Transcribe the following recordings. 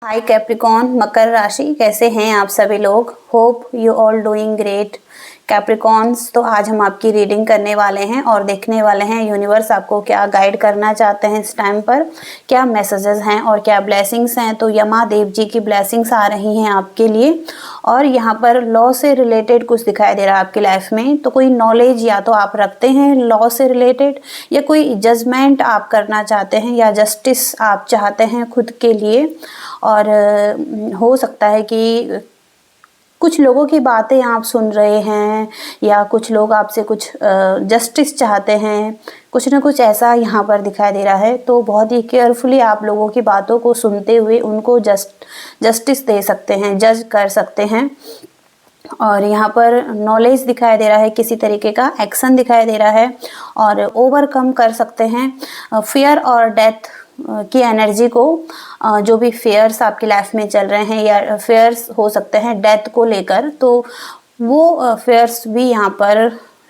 हाय Capricorn मकर राशि, कैसे हैं आप सभी लोग। Hope you all doing great. Capricorns, तो आज हम आपकी रीडिंग करने वाले हैं और देखने वाले हैं यूनिवर्स आपको क्या गाइड करना चाहते हैं इस टाइम पर, क्या मैसेजेस हैं और क्या ब्लेसिंग्स हैं। तो यमा देव जी की ब्लेसिंग्स आ रही हैं आपके लिए और यहाँ पर लॉ से रिलेटेड कुछ दिखाई दे रहा है आपकी लाइफ में। तो कोई नॉलेज या तो आप रखते हैं लॉ से रिलेटेड, या कोई जजमेंट आप करना चाहते हैं या जस्टिस आप चाहते हैं खुद के लिए। और हो सकता है कि कुछ लोगों की बातें आप सुन रहे हैं या कुछ लोग आपसे कुछ जस्टिस चाहते हैं, कुछ ना कुछ ऐसा यहाँ पर दिखाई दे रहा है। तो बहुत ही केयरफुली आप लोगों की बातों को सुनते हुए उनको जस्टिस दे सकते हैं, जज कर सकते हैं। और यहाँ पर नॉलेज दिखाई दे रहा है, किसी तरीके का एक्शन दिखाई दे रहा है और ओवरकम कर सकते हैं फियर और डेथ की एनर्जी को। जो भी फेयर्स आपकी लाइफ में चल रहे हैं या फेयर्स हो सकते हैं डेथ को लेकर, तो वो फेयर्स भी यहाँ पर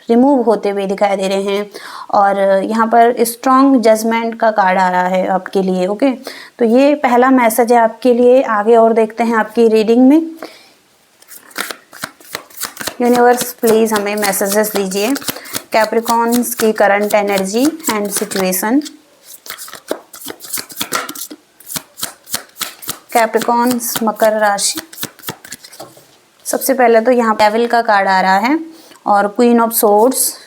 रिमूव होते हुए दिखाई दे रहे हैं। और यहाँ पर स्ट्रॉन्ग जजमेंट का कार्ड आ रहा है आपके लिए। ओके, तो ये पहला मैसेज है आपके लिए। आगे और देखते हैं आपकी रीडिंग में। यूनिवर्स प्लीज़ हमें मैसेजेस दीजिए कैप्रिकॉन्स की current energy and situation. Capricorns मकर राशि, सबसे पहले तो यहाँ डेविल का कार्ड आ रहा है और queen of swords,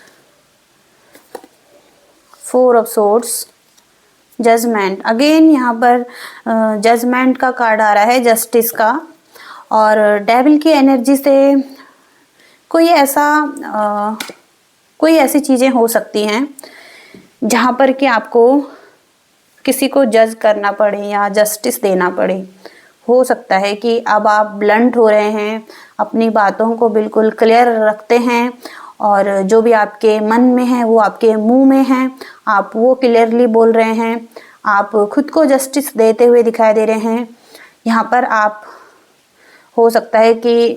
four of swords, judgment. Again यहाँ पर जजमेंट का कार्ड आ रहा है, जस्टिस का। और डेविल की एनर्जी से कोई ऐसी चीज़ें हो सकती हैं जहाँ पर कि आपको किसी को जज करना पड़े या जस्टिस देना पड़े। हो सकता है कि अब आप ब्लंट हो रहे हैं, अपनी बातों को बिल्कुल क्लियर रखते हैं और जो भी आपके मन में है वो आपके मुंह में है, आप वो क्लियरली बोल रहे हैं, आप खुद को जस्टिस देते हुए दिखाई दे रहे हैं। यहाँ पर आप, हो सकता है कि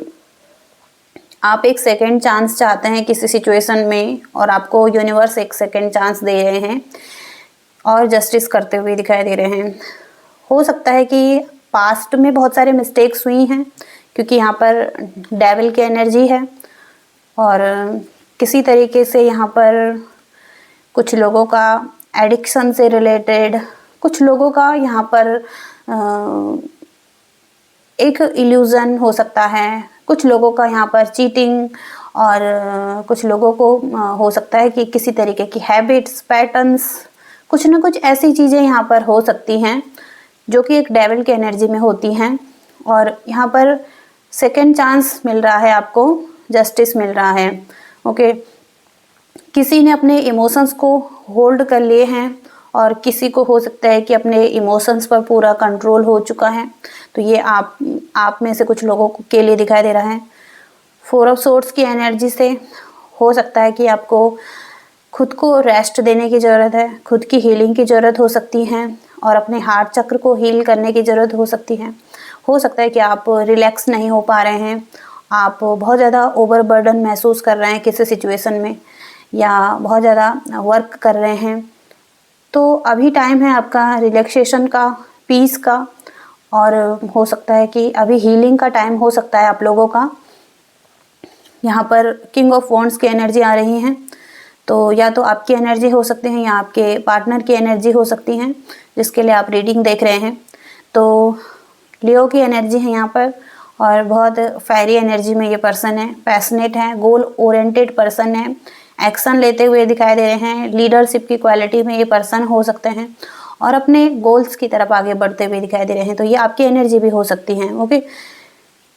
आप एक सेकेंड चांस चाहते हैं किसी सिचुएशन में और आपको यूनिवर्स एक सेकेंड चांस दे रहे हैं और जस्टिस करते हुए दिखाई दे रहे हैं। हो सकता है कि पास्ट में बहुत सारे मिस्टेक्स हुई हैं, क्योंकि यहाँ पर डेविल की एनर्जी है और किसी तरीके से यहाँ पर कुछ लोगों का एडिक्शन से रिलेटेड, कुछ लोगों का यहाँ पर एक इल्यूजन हो सकता है, कुछ लोगों का यहाँ पर चीटिंग, और कुछ लोगों को हो सकता है कि किसी तरीके की हैबिट्स, पैटर्न्स, कुछ ना कुछ ऐसी चीज़ें यहाँ पर हो सकती हैं जो कि एक डेविल की एनर्जी में होती हैं। और यहाँ पर सेकेंड चांस मिल रहा है आपको, जस्टिस मिल रहा है। ओके, किसी ने अपने इमोशंस को होल्ड कर लिए हैं और किसी को हो सकता है कि अपने इमोशंस पर पूरा कंट्रोल हो चुका है। तो ये आप में से कुछ लोगों के लिए दिखाई दे रहा है। फोर ऑफ सोर्ड्स की एनर्जी से हो सकता है कि आपको खुद को रेस्ट देने की ज़रूरत है, खुद की हीलिंग की ज़रूरत हो सकती है और अपने हार्ट चक्र को हील करने की ज़रूरत हो सकती है। हो सकता है कि आप रिलैक्स नहीं हो पा रहे हैं, आप बहुत ज़्यादा ओवरबर्डन महसूस कर रहे हैं किसी सिचुएशन में, या बहुत ज़्यादा वर्क कर रहे हैं। तो अभी टाइम है आपका रिलैक्सेशन का, पीस का, और हो सकता है कि अभी हीलिंग का टाइम हो सकता है आप लोगों का। यहाँ पर किंग ऑफ वॉन्ड्स की एनर्जी आ रही हैं, तो या तो आपकी एनर्जी हो सकती है या आपके पार्टनर की एनर्जी हो सकती हैं जिसके लिए आप रीडिंग देख रहे हैं। तो लियो की एनर्जी है यहाँ पर और बहुत फायरी एनर्जी में ये पर्सन है, पैशनेट है, गोल ओरिएंटेड पर्सन है, एक्शन लेते हुए दिखाई दे रहे हैं, लीडरशिप की क्वालिटी में ये पर्सन हो सकते हैं और अपने गोल्स की तरफ आगे बढ़ते हुए दिखाई दे रहे हैं। तो ये आपकी एनर्जी भी हो सकती है। ओके,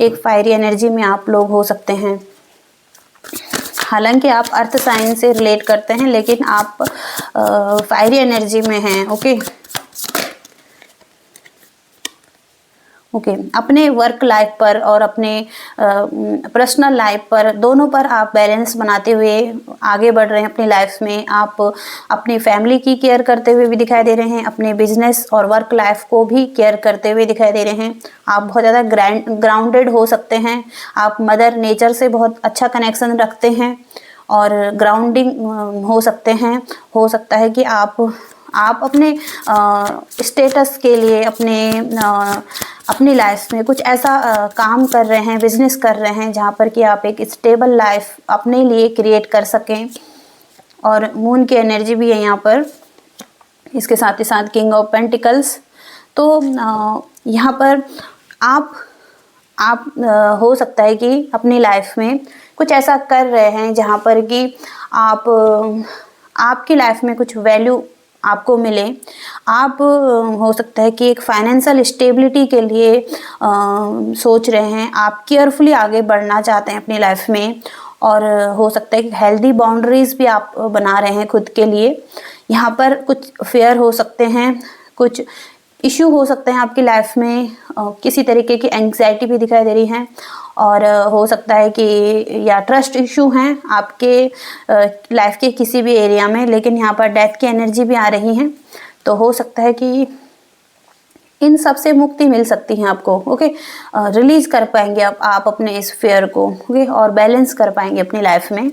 एक फायरी एनर्जी में आप लोग हो सकते हैं। हालांकि आप अर्थ साइन से रिलेट करते हैं, लेकिन आप फायरी एनर्जी में हैं। ओके, अपने वर्क लाइफ पर और अपने पर्सनल लाइफ पर, दोनों पर आप बैलेंस बनाते हुए आगे बढ़ रहे हैं अपनी लाइफ में। आप अपनी फैमिली की केयर करते हुए भी दिखाई दे रहे हैं, अपने बिजनेस और वर्क लाइफ को भी केयर करते हुए दिखाई दे रहे हैं। आप बहुत ज़्यादा ग्राउंडेड हो सकते हैं, आप मदर नेचर से बहुत अच्छा कनेक्शन रखते हैं और ग्राउंडिंग हो सकते हैं। हो सकता है कि आप अपने स्टेटस के लिए, अपनी लाइफ में कुछ ऐसा काम कर रहे हैं, बिजनेस कर रहे हैं जहाँ पर कि आप एक स्टेबल लाइफ अपने लिए क्रिएट कर सकें। और मून की एनर्जी भी है यहाँ पर, इसके साथ ही साथ किंग ऑफ पेंटिकल्स। तो यहाँ पर आप हो सकता है कि अपनी लाइफ में कुछ ऐसा कर रहे हैं जहाँ पर कि आप आपकी लाइफ में कुछ वैल्यू आपको मिले। आप हो सकता है कि एक फाइनेंशियल स्टेबिलिटी के लिए सोच रहे हैं, आप केयरफुली आगे बढ़ना चाहते हैं अपनी लाइफ में। और हो सकता है कि हेल्दी बाउंड्रीज भी आप बना रहे हैं खुद के लिए। यहाँ पर कुछ फेयर हो सकते हैं, कुछ इश्यू हो सकते हैं आपकी लाइफ में, किसी तरीके की एंग्जाइटी भी दिखाई दे रही है। और हो सकता है कि या ट्रस्ट इशू हैं आपके लाइफ के किसी भी एरिया में, लेकिन यहाँ पर डेथ की एनर्जी भी आ रही है। तो हो सकता है कि इन सब से मुक्ति मिल सकती है आपको। ओके, रिलीज कर पाएंगे आप अपने इस फेयर को। ओके, और बैलेंस कर पाएंगे अपनी लाइफ में।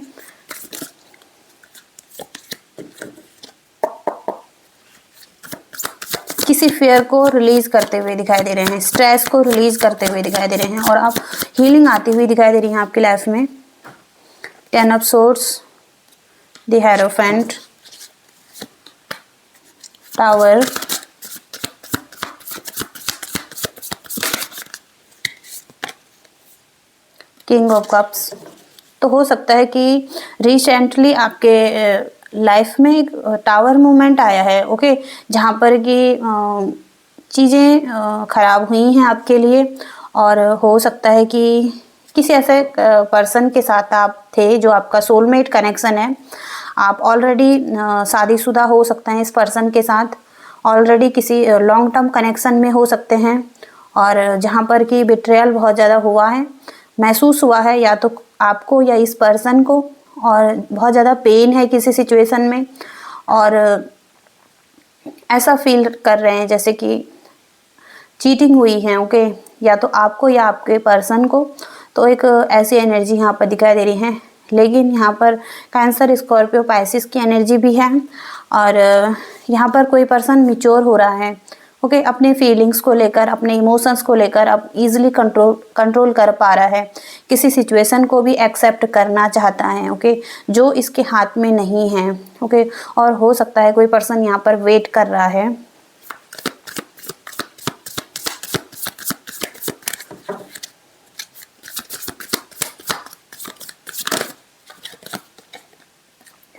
किसी फेयर को रिलीज करते हुए दिखाई दे रहे हैं, स्ट्रेस को रिलीज करते हुए दिखाई दे रहे हैं, और आप हीलिंग आती हुई दिखाई दे रही है आपकी लाइफ में। 10 of swords, the hierophant, tower, king of cups. तो हो सकता है कि रिसेंटली आपके लाइफ में एक टावर मूवमेंट आया है। ओके, जहाँ पर कि चीज़ें खराब हुई हैं आपके लिए। और हो सकता है कि किसी ऐसे पर्सन के साथ आप थे जो आपका सोलमेट कनेक्शन है। आप ऑलरेडी शादीशुदा हो सकते हैं इस पर्सन के साथ, ऑलरेडी किसी लॉन्ग टर्म कनेक्शन में हो सकते हैं। और जहाँ पर कि बिट्रेयल बहुत ज़्यादा हुआ है, महसूस हुआ है, या तो आपको या इस पर्सन को, और बहुत ज़्यादा पेन है किसी सिचुएशन में। और ऐसा फील कर रहे हैं जैसे कि चीटिंग हुई है। ओके, या तो आपको या आपके पर्सन को। तो एक ऐसी एनर्जी यहाँ पर दिखाई दे रही है। लेकिन यहाँ पर कैंसर, स्कॉर्पियो, पाइसिस की एनर्जी भी है। और यहाँ पर कोई पर्सन मैच्योर हो रहा है। ओके, अपने फीलिंग्स को लेकर, अपने इमोशंस को लेकर अब इजीली कंट्रोल कर पा रहा है। किसी सिचुएशन को भी एक्सेप्ट करना चाहता है। ओके, जो इसके हाथ में नहीं है। ओके, और हो सकता है कोई पर्सन यहाँ पर वेट कर रहा है।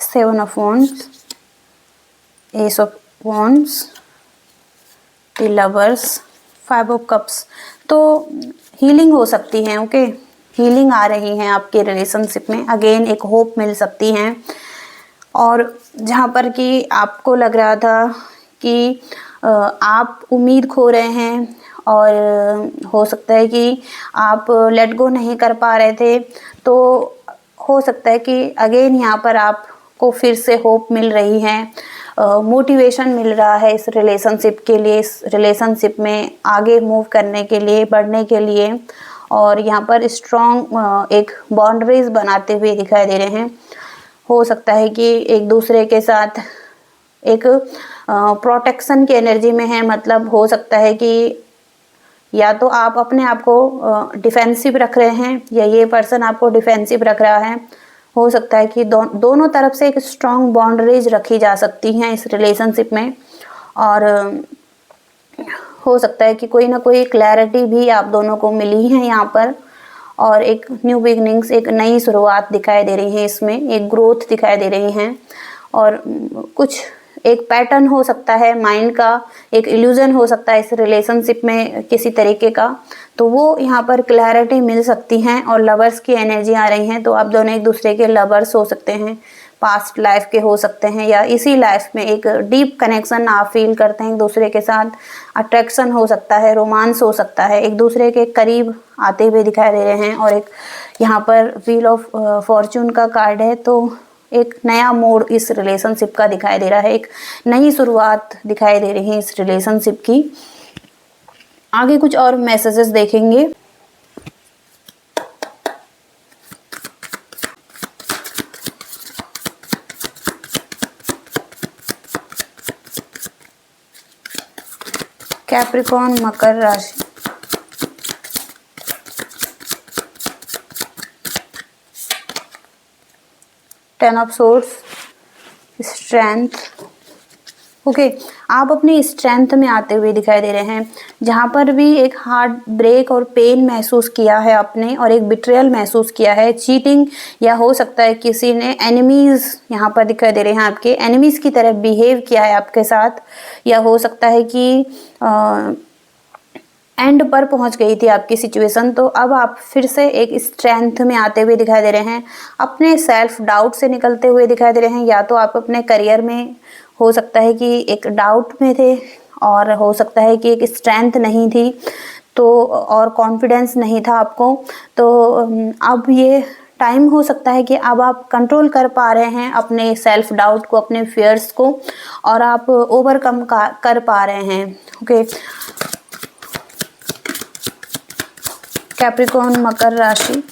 Seven of wands, S of wands, the lovers, 5 of cups. तो हीलिंग हो सकती है। ओके, हीलिंग आ रही है आपके रिलेशनशिप में। अगेन एक होप मिल सकती है। और जहाँ पर कि आपको लग रहा था कि आप उम्मीद खो रहे हैं, और हो सकता है कि आप लेट गो नहीं कर पा रहे थे, तो हो सकता है कि अगेन यहाँ पर आपको फिर से होप मिल रही है, मोटिवेशन मिल रहा है इस रिलेशनशिप के लिए, इस रिलेशनशिप में आगे मूव करने के लिए, बढ़ने के लिए। और यहाँ पर स्ट्रॉन्ग एक बाउंड्रीज बनाते हुए दिखाई दे रहे हैं। हो सकता है कि एक दूसरे के साथ एक प्रोटेक्शन की एनर्जी में है। मतलब हो सकता है कि या तो आप अपने आप को डिफेंसिव रख रहे हैं, या ये पर्सन आपको डिफेंसिव रख रहा है। हो सकता है कि दोनों तरफ से एक स्ट्रॉन्ग बाउंड्रीज रखी जा सकती हैं इस रिलेशनशिप में। और हो सकता है कि कोई ना कोई क्लैरिटी भी आप दोनों को मिली है यहाँ पर। और एक न्यू बिगनिंग्स, एक नई शुरुआत दिखाई दे रही है इसमें, एक ग्रोथ दिखाई दे रही है। और कुछ एक पैटर्न हो सकता है माइंड का, एक इल्यूजन हो सकता है इस रिलेशनशिप में किसी तरीके का। तो वो यहाँ पर क्लैरिटी मिल सकती है। और लवर्स की एनर्जी आ रही है। तो आप दोनों एक दूसरे के लवर्स हो सकते हैं, पास्ट लाइफ के हो सकते हैं, या इसी लाइफ में एक डीप कनेक्शन आप फील करते हैं एक दूसरे के साथ। अट्रैक्शन हो सकता है, रोमांस हो सकता है, एक दूसरे के करीब आते हुए दिखाई दे रहे हैं। और एक यहाँ पर व्हील ऑफ फॉर्चून का कार्ड है। तो एक नया मोड़ इस रिलेशनशिप का दिखाई दे रहा है, एक नई शुरुआत दिखाई दे रही है इस रिलेशनशिप की। आगे कुछ और मैसेजेस देखेंगे। कैप्रिकॉर्न, मकर राशि, 10 ऑफ सोर्स, स्ट्रेंथ। ओके, आप अपनी स्ट्रेंथ में आते हुए दिखाई दे रहे हैं। जहाँ पर भी एक हार्ट ब्रेक और पेन महसूस किया है आपने, और एक बिट्रेयल महसूस किया है, चीटिंग, या हो सकता है किसी ने एनिमीज यहाँ पर दिखाई दे रहे हैं, आपके एनिमीज की तरह बिहेव किया है आपके साथ, या हो सकता है कि एंड पर पहुंच गई थी आपकी सिचुएशन। तो अब आप फिर से एक स्ट्रेंथ में आते हुए दिखाई दे रहे हैं, अपने सेल्फ डाउट से निकलते हुए दिखाई दे रहे हैं। या तो आप अपने करियर में हो सकता है कि एक डाउट में थे, और हो सकता है कि एक स्ट्रेंथ नहीं थी, तो और कॉन्फिडेंस नहीं था आपको। तो अब ये टाइम हो सकता है कि अब आप कंट्रोल कर पा रहे हैं अपने सेल्फ डाउट को, अपने फियर्स को, और आप ओवरकम कर पा रहे हैं। ओके, कैप्रिकॉर्न मकर राशि,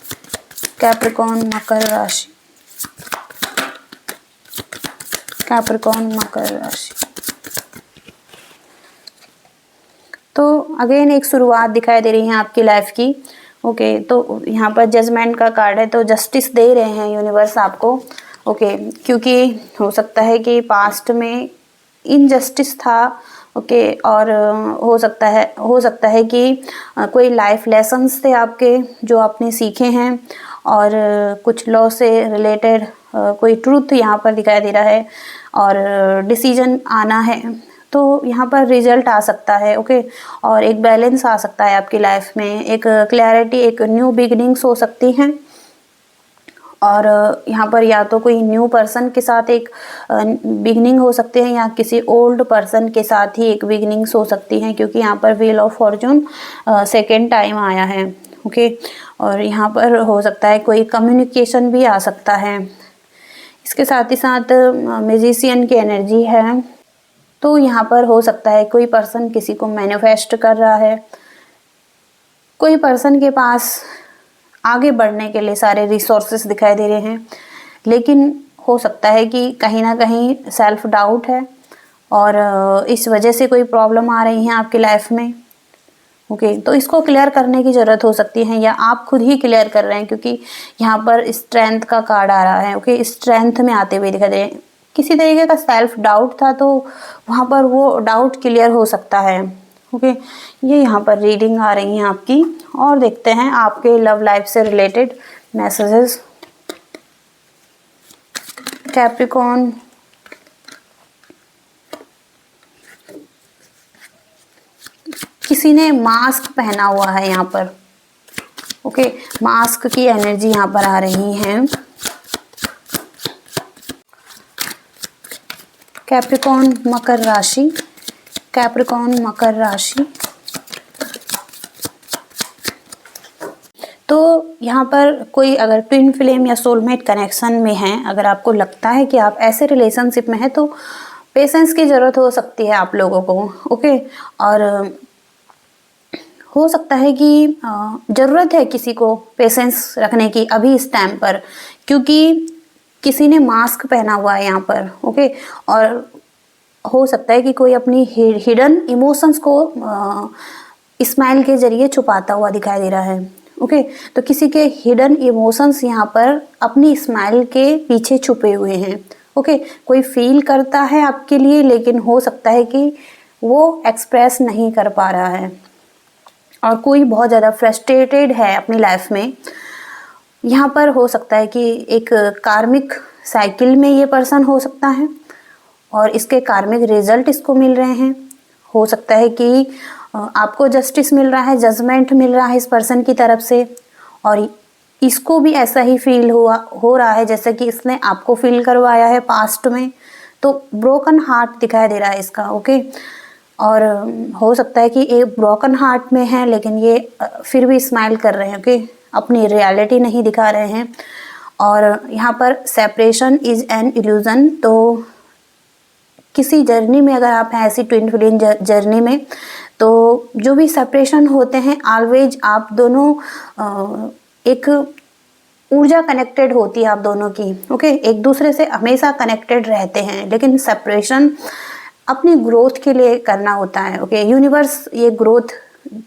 कैप्रिकॉर्न मकर राशि, कैप्रिकॉर्न मकर राशि। तो अगेन एक शुरुआत दिखाई दे रही है आपकी लाइफ की। ओके, तो यहाँ पर जजमेंट का कार्ड है, तो जस्टिस दे रहे हैं यूनिवर्स आपको। ओके, क्योंकि हो सकता है कि पास्ट में इनजस्टिस था। ओके, और हो सकता है कि कोई लाइफ लेसन्स थे आपके जो आपने सीखे हैं, और कुछ लॉ से रिलेटेड कोई ट्रूथ यहाँ पर दिखाई दे रहा है, और डिसीजन आना है, तो यहाँ पर रिजल्ट आ सकता है। ओके, और एक बैलेंस आ सकता है आपकी लाइफ में, एक क्लैरिटी, एक न्यू बिगिनिंग्स हो सकती हैं। और यहाँ पर या तो कोई न्यू पर्सन के साथ एक बिगनिंग हो सकते हैं, या किसी ओल्ड पर्सन के साथ ही एक बिगनिंग्स हो सकती हैं, क्योंकि यहाँ पर wheel of Fortune second time आया है। ओके, और यहाँ पर हो सकता है कोई कम्युनिकेशन भी आ सकता है। इसके साथ ही साथ मैजिशियन की एनर्जी है, तो यहाँ पर हो सकता है कोई पर्सन किसी को मैनिफेस्ट कर रहा है, कोई पर्सन के पास आगे बढ़ने के लिए सारे रिसोर्सेस दिखाई दे रहे हैं, लेकिन हो सकता है कि कहीं ना कहीं सेल्फ डाउट है, और इस वजह से कोई प्रॉब्लम आ रही है आपकी लाइफ में। ओके, तो इसको क्लियर करने की ज़रूरत हो सकती है, या आप खुद ही क्लियर कर रहे हैं, क्योंकि यहाँ पर स्ट्रेंथ का कार्ड आ रहा है। ओके, स्ट्रेंथ में आते हुए दिखाई दे रहे हैं। किसी तरीके का सेल्फ डाउट था, तो वहाँ पर वो डाउट क्लियर हो सकता है। ओके, ये यहाँ पर रीडिंग आ रही हैं आपकी, और देखते हैं आपके लव लाइफ से रिलेटेड मैसेजेस। कैप्रिकॉर्न, किसी ने मास्क पहना हुआ है यहाँ पर। ओके, मास्क की एनर्जी यहाँ पर आ रही है। कैप्रिकॉर्न मकर राशि, कैप्रिकॉर्न मकर राशि। तो यहाँ पर कोई अगर ट्विन फ्लेम या सोलमेट कनेक्शन में है, अगर आपको लगता है कि आप ऐसे रिलेशनशिप में हैं, तो पेशेंस की ज़रूरत हो सकती है आप लोगों को। ओके, और हो सकता है कि ज़रूरत है किसी को पेशेंस रखने की अभी इस टाइम पर, क्योंकि किसी ने मास्क पहना हुआ है यहाँ पर। ओके, और हो सकता है कि कोई अपनी हिडन इमोशंस को स्माइल के जरिए छुपाता हुआ दिखाई दे रहा है। ओके, तो किसी के हिडन इमोशंस यहाँ पर अपनी स्माइल के पीछे छुपे हुए हैं। ओके, कोई फील करता है आपके लिए, लेकिन हो सकता है कि वो एक्सप्रेस नहीं कर पा रहा है, और कोई बहुत ज़्यादा फ्रस्ट्रेटेड है अपनी लाइफ में। यहाँ पर हो सकता है कि एक कार्मिक साइकिल में ये पर्सन हो सकता है, और इसके कार्मिक रिजल्ट इसको मिल रहे हैं। हो सकता है कि आपको जस्टिस मिल रहा है, जजमेंट मिल रहा है इस पर्सन की तरफ से, और इसको भी ऐसा ही फील हो रहा है जैसे कि इसने आपको फील करवाया है पास्ट में। तो ब्रोकन हार्ट दिखाई दे रहा है इसका। ओके, और हो सकता है कि एक ब्रोकन हार्ट में है, लेकिन ये फिर भी स्माइल कर रहे हैं। ओके, अपनी रियलिटी नहीं दिखा रहे हैं। और यहाँ पर सेपरेशन इज एन इल्यूजन, तो किसी जर्नी में अगर आप हैं, ऐसी ट्विन फ्लेम जर्नी में, तो जो भी सेपरेशन होते हैं, ऑलवेज आप दोनों एक ऊर्जा कनेक्टेड होती है आप दोनों की। ओके, एक दूसरे से हमेशा कनेक्टेड रहते हैं, लेकिन सेपरेशन अपनी ग्रोथ के लिए करना होता है। ओके, यूनिवर्स ये ग्रोथ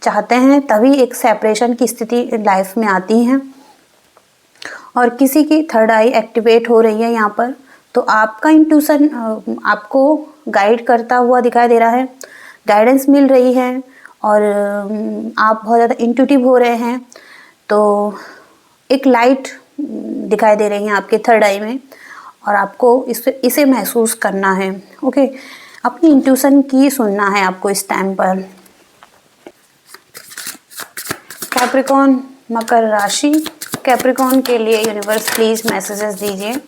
चाहते हैं, तभी एक सेपरेशन की स्थिति लाइफ में आती है। और किसी की थर्ड आई एक्टिवेट हो रही है यहाँ पर। तो आपका इंट्यूशन आपको गाइड करता हुआ दिखाई दे रहा है, गाइडेंस मिल रही है और आप बहुत ज़्यादा इंट्यूटिव हो रहे हैं। तो एक लाइट दिखाई दे रही है आपके थर्ड आई में और आपको इसे महसूस करना है। ओके, अपनी इंट्यूशन की सुनना है आपको इस टाइम पर। कैप्रिकॉन मकर राशि, कैप्रिकॉन के लिए यूनिवर्स प्लीज मैसेजेस दीजिए।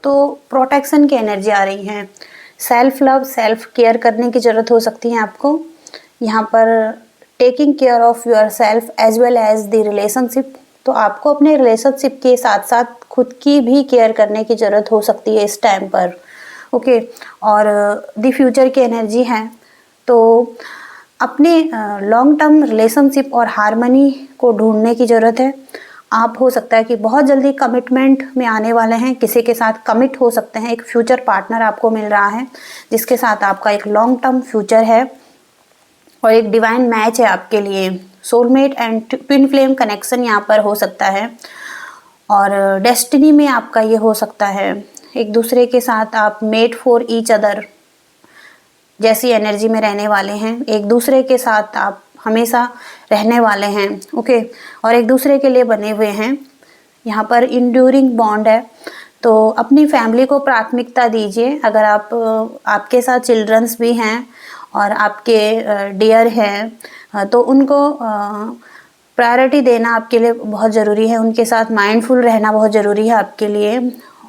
तो प्रोटेक्शन की एनर्जी आ रही है, सेल्फ लव सेल्फ केयर करने की ज़रूरत हो सकती है आपको यहाँ पर। Taking care of yourself as well as the relationship, तो आपको अपने रिलेशनशिप के साथ साथ खुद की भी केयर करने की ज़रूरत हो सकती है इस टाइम पर। ओके, और द फ्यूचर की एनर्जी है। तो अपने लॉन्ग टर्म रिलेशनशिप और हारमनी को ढूंढने की ज़रूरत है। आप हो सकता है कि बहुत जल्दी कमिटमेंट में आने वाले हैं, किसी के साथ कमिट हो सकते हैं, एक फ्यूचर पार्टनर आपको मिल रहा है जिसके साथ आपका एक लॉन्ग टर्म फ्यूचर है और एक डिवाइन मैच है आपके लिए। Soulmate and twin flame connection यहाँ पर हो सकता है और डेस्टिनी में आपका ये हो सकता है। एक दूसरे के साथ आप मेड फॉर ईच अदर जैसी एनर्जी में रहने वाले हैं, एक दूसरे के साथ आप हमेशा रहने वाले हैं। ओके, और एक दूसरे के लिए बने हुए हैं। यहाँ पर इंड्यूरिंग बॉन्ड है। तो अपनी फैमिली को प्राथमिकता दीजिए। अगर आपके साथ चिल्ड्रंस भी हैं और आपके डियर हैं तो उनको प्रायोरिटी देना आपके लिए बहुत ज़रूरी है। उनके साथ माइंडफुल रहना बहुत ज़रूरी है आपके लिए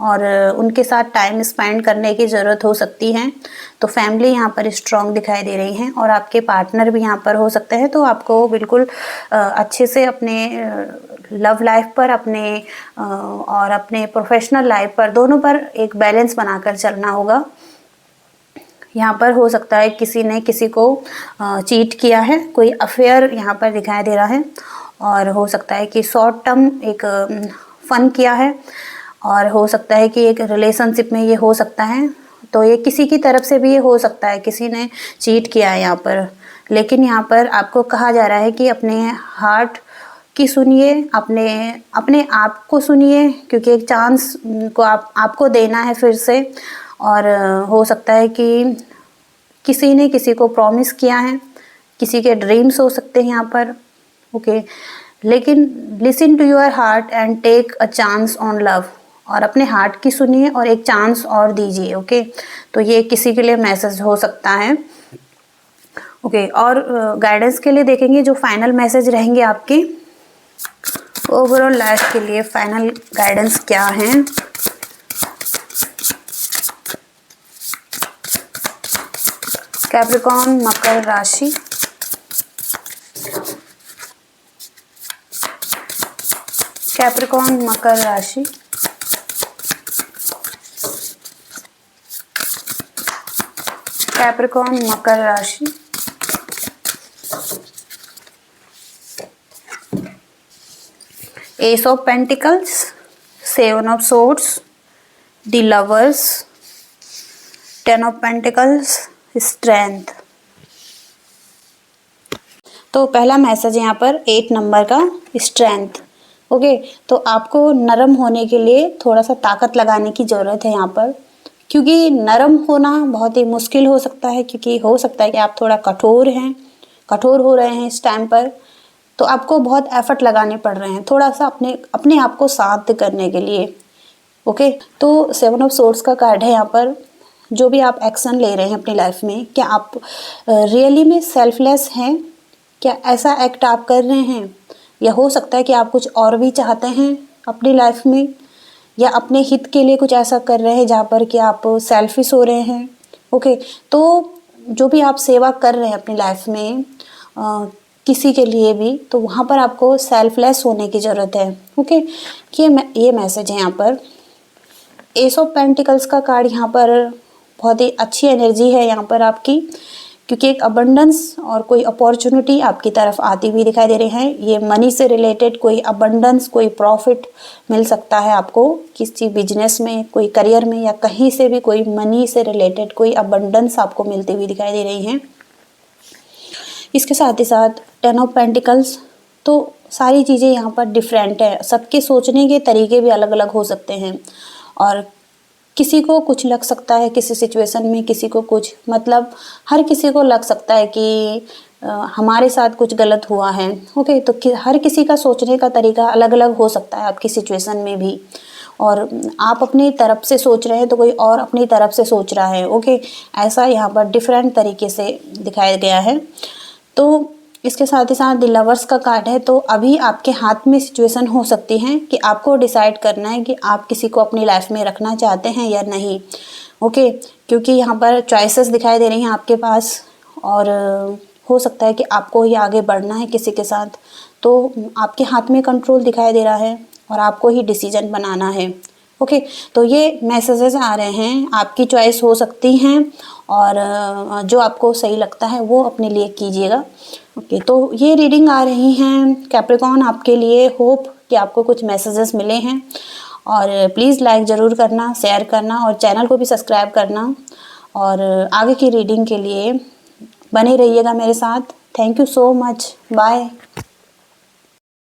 और उनके साथ टाइम स्पेंड करने की ज़रूरत हो सकती है। तो फैमिली यहाँ पर स्ट्रॉन्ग दिखाई दे रही है और आपके पार्टनर भी यहाँ पर हो सकते हैं। तो आपको बिल्कुल अच्छे से अपने लव लाइफ पर और अपने प्रोफेशनल लाइफ पर दोनों पर एक बैलेंस बनाकर चलना होगा। यहाँ पर हो सकता है किसी ने किसी को चीट किया है, कोई अफेयर यहाँ पर दिखाई दे रहा है और हो सकता है कि शॉर्ट टर्म एक फन किया है और हो सकता है कि एक रिलेशनशिप में ये हो सकता है। तो ये किसी की तरफ से भी ये हो सकता है, किसी ने चीट किया है यहाँ पर। लेकिन यहाँ पर आपको कहा जा रहा है कि अपने हार्ट की सुनिए, अपने आप को सुनिए, क्योंकि एक चांस को आपको देना है फिर से। और हो सकता है कि किसी ने किसी को प्रॉमिस किया है, किसी के ड्रीम्स हो सकते हैं यहाँ पर। ओके, लेकिन listen to your heart and take a chance on love, और अपने हार्ट की सुनिए और एक चांस और दीजिए। ओके, तो ये किसी के लिए मैसेज हो सकता है। ओके, और गाइडेंस के लिए देखेंगे जो फाइनल मैसेज रहेंगे आपके ओवरऑल लाइफ के लिए। फाइनल गाइडेंस क्या है? कैप्रिकॉन मकर राशि, कैप्रिकॉन मकर राशि, कैप्रिकॉन मकर राशि, S of pentacles, seven of swords, the lovers, ten of pentacles, strength. तो पहला मैसेज यहाँ पर 8 नंबर का स्ट्रेंथ। ओके, तो आपको नरम होने के लिए थोड़ा सा ताकत लगाने की ज़रूरत है यहाँ पर, क्योंकि नरम होना बहुत ही मुश्किल हो सकता है, क्योंकि हो सकता है कि आप थोड़ा कठोर हो रहे हैं इस टाइम पर। तो आपको बहुत एफर्ट लगाने पड़ रहे हैं थोड़ा सा अपने आप को शांत करने के लिए। ओके, तो 7 ऑफ सोर्ड्स का कार्ड है यहाँ पर। जो भी आप एक्शन ले रहे हैं अपनी लाइफ में, क्या आप रियली में सेल्फलेस हैं? क्या ऐसा एक्ट आप कर रहे हैं? या हो सकता है कि आप कुछ और भी चाहते हैं अपनी लाइफ में, या अपने हित के लिए कुछ ऐसा कर रहे हैं जहाँ पर कि आप सेल्फिश हो रहे हैं। ओके, तो जो भी आप सेवा कर रहे हैं अपनी लाइफ में, किसी के लिए भी, तो वहाँ पर आपको सेल्फलेस होने की ज़रूरत है। ओके, ये मैसेज है यहाँ पर। एस ऑफ पेंटिकल्स का कार्ड यहाँ पर बहुत ही अच्छी एनर्जी है यहाँ पर आपकी, क्योंकि एक अबंडेंस और कोई अपॉर्चुनिटी आपकी तरफ आती हुई दिखाई दे रही है। ये मनी से रिलेटेड कोई अबंडेंस, कोई प्रॉफिट मिल सकता है आपको किसी बिजनेस में, कोई करियर में, या कहीं से भी कोई मनी से रिलेटेड कोई अबंडेंस आपको मिलती हुई दिखाई दे रही है। इसके साथ ही साथ 10 ऑफ पेंटिकल्स, तो सारी चीज़ें यहाँ पर डिफरेंट है। सबके सोचने के तरीके भी अलग अलग हो सकते हैं, और किसी को कुछ लग सकता है किसी सिचुएशन में, किसी को कुछ, मतलब हर किसी को लग सकता है कि हमारे साथ कुछ गलत हुआ है। ओके, तो हर किसी का सोचने का तरीका अलग अलग हो सकता है आपकी सिचुएशन में भी, और आप अपनी तरफ से सोच रहे हैं तो कोई और अपनी तरफ से सोच रहा है। ओके, ऐसा यहाँ पर डिफरेंट तरीके से दिखाया गया है। तो इसके साथ ही साथ द लवर्स का कार्ड है, तो अभी आपके हाथ में सिचुएशन हो सकती है कि आपको डिसाइड करना है कि आप किसी को अपनी लाइफ में रखना चाहते हैं या नहीं। ओके, क्योंकि यहाँ पर चॉइसेस दिखाई दे रही हैं आपके पास, और हो सकता है कि आपको ही आगे बढ़ना है किसी के साथ, तो आपके हाथ में कंट्रोल दिखाई दे रहा है और आपको ही डिसीजन बनाना है। ओके, तो ये मैसेजेस आ रहे हैं, आपकी चॉइस हो सकती हैं, और जो आपको सही लगता है वो अपने लिए कीजिएगा। ओके, तो ये रीडिंग आ रही हैं कैप्रिकॉर्न आपके लिए। होप कि आपको कुछ मैसेजेस मिले हैं, और प्लीज़ लाइक ज़रूर करना, शेयर करना, और चैनल को भी सब्सक्राइब करना, और आगे की रीडिंग के लिए बने रहिएगा मेरे साथ। Thank you so much, bye.